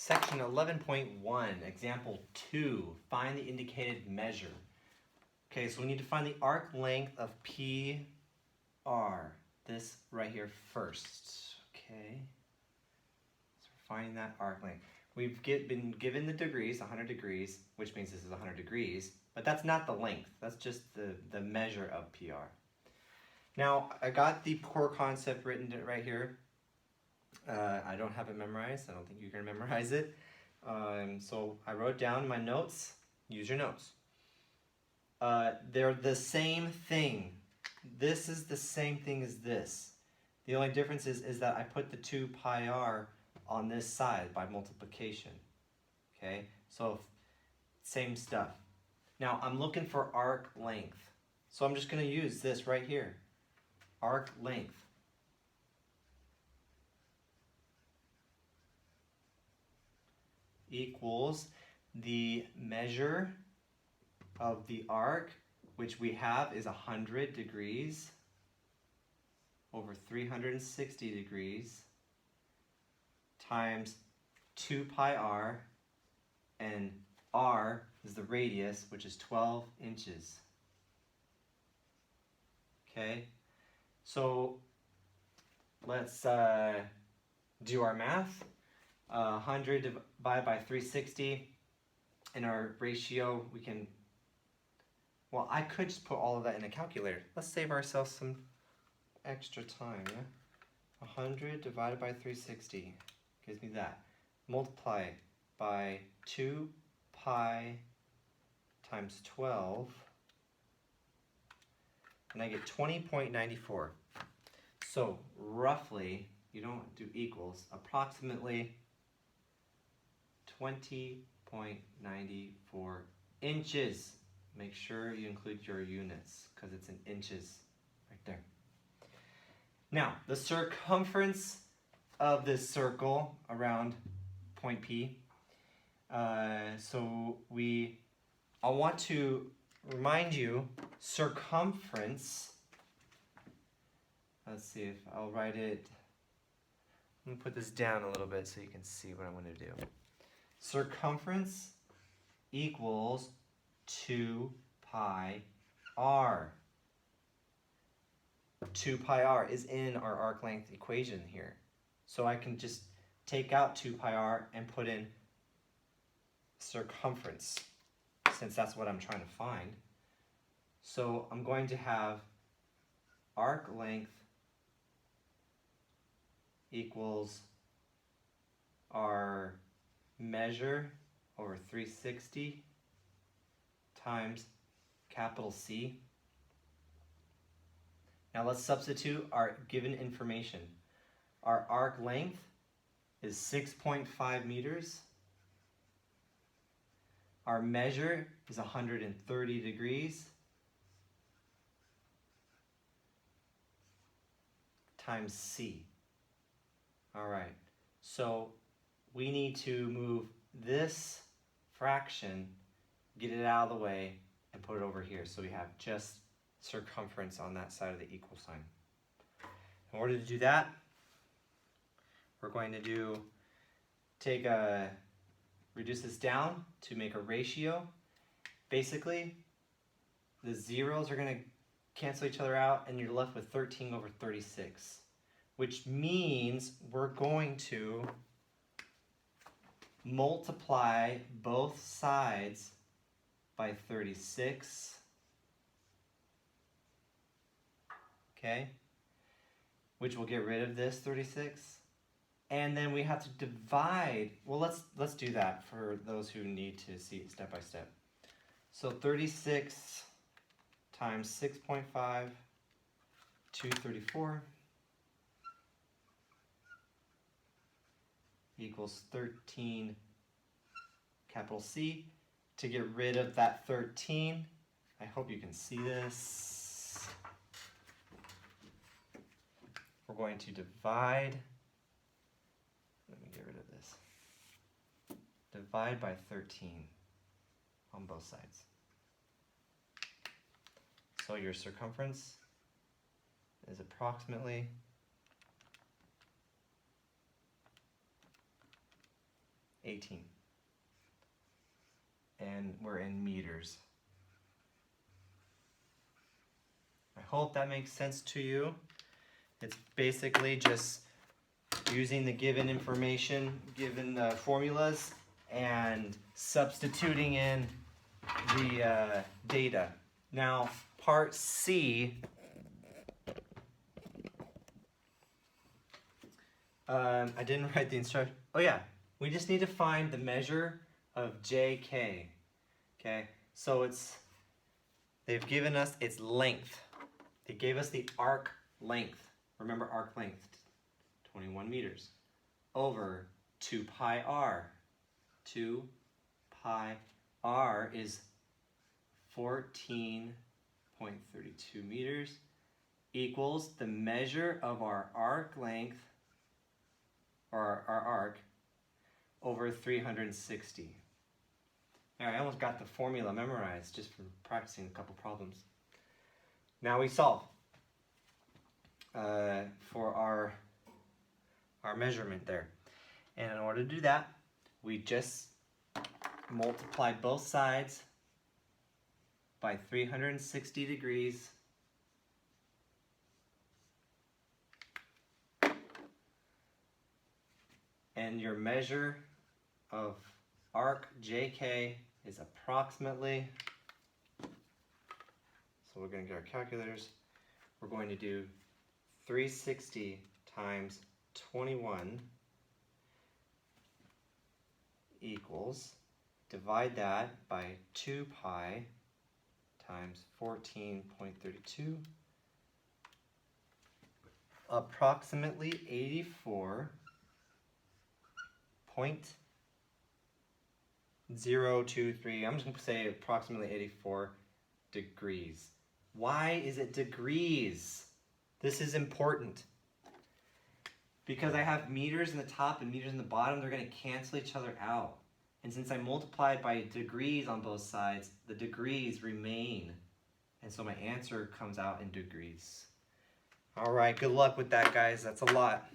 Section 11.1, example 2, find the indicated measure. Okay, so we need to find the arc length of PR, this right here first. Okay, so we're finding that arc length. We've been given the degrees, 100 degrees, which means this is 100 degrees, but that's not the length, that's just the measure of PR. Now, I got the core concept written right here. I don't have it memorized. I don't think you're going to memorize it. So I wrote down my notes. Use your notes. They're the same thing. This is the same thing as this. The only difference is that I put the 2 pi r on this side by multiplication. Okay, so same stuff. Now I'm looking for arc length. So I'm just going to use this right here. Arc length. Equals the measure of the arc, which we have is 100 degrees over 360 degrees times 2 pi r, and r is the radius, which is 12 inches. Okay, so let's do our math. 100 divided by 360, and our ratio, we can, well, I could just put all of that in a calculator. Let's save ourselves some extra time, yeah? 100 divided by 360 gives me that. Multiply by 2 pi times 12, and I get 20.94. So roughly, you don't do equals, approximately 20.94 inches. Make sure you include your units because it's in inches right there. Now, the circumference of this circle around point P. I want to remind you, circumference, let's see if I'll write it. I'm going to put this down a little bit so you can see what I'm going to do. Circumference equals 2 pi r. 2 pi r is in our arc length equation here. So I can just take out 2 pi r and put in circumference, since that's what I'm trying to find. So I'm going to have arc length equals our measure over 360 times capital C. Now let's substitute our given information. Our arc length is 6.5 meters. Our measure is 130 degrees times C. All right, so we need to move this fraction, get it out of the way, and put it over here so we have just circumference on that side of the equal sign. In order to do that, we're going to reduce this down to make a ratio. Basically, the zeros are going to cancel each other out, and you're left with 13 over 36, which means we're going to multiply both sides by 36, okay, which will get rid of this 36, and then we have to divide. Well, let's do that for those who need to see it step by step. So 36 times 6.5, 234 equals 13 capital C. To get rid of that 13, I hope you can see this. We're going to divide. Let me get rid of this. Divide by 13 on both sides. So your circumference is approximately 18. And we're in meters. I hope that makes sense to you. It's basically just using the given information, given formulas, and substituting in the data. Now, part C, I didn't write the instruction. Oh yeah, we just need to find the measure of JK. Okay, so they've given us its length. They gave us the arc length. Remember arc length, 21 meters, over 2 pi r. 2 pi r is 14.32 meters, equals the measure of our arc length, or our arc, over 360. All right, I almost got the formula memorized just from practicing a couple problems. Now we solve for our measurement there. And in order to do that, we just multiply both sides by 360 degrees. And your measure of arc JK is approximately, so we're going to get our calculators. We're going to do 360 times 21 equals, divide that by 2 pi times 14.32, approximately 84.023. I'm just going to say approximately 84 degrees. Why is it degrees? This is important. Because I have meters in the top and meters in the bottom, they're going to cancel each other out. And since I multiplied by degrees on both sides, the degrees remain. And so my answer comes out in degrees. All right, good luck with that, guys. That's a lot.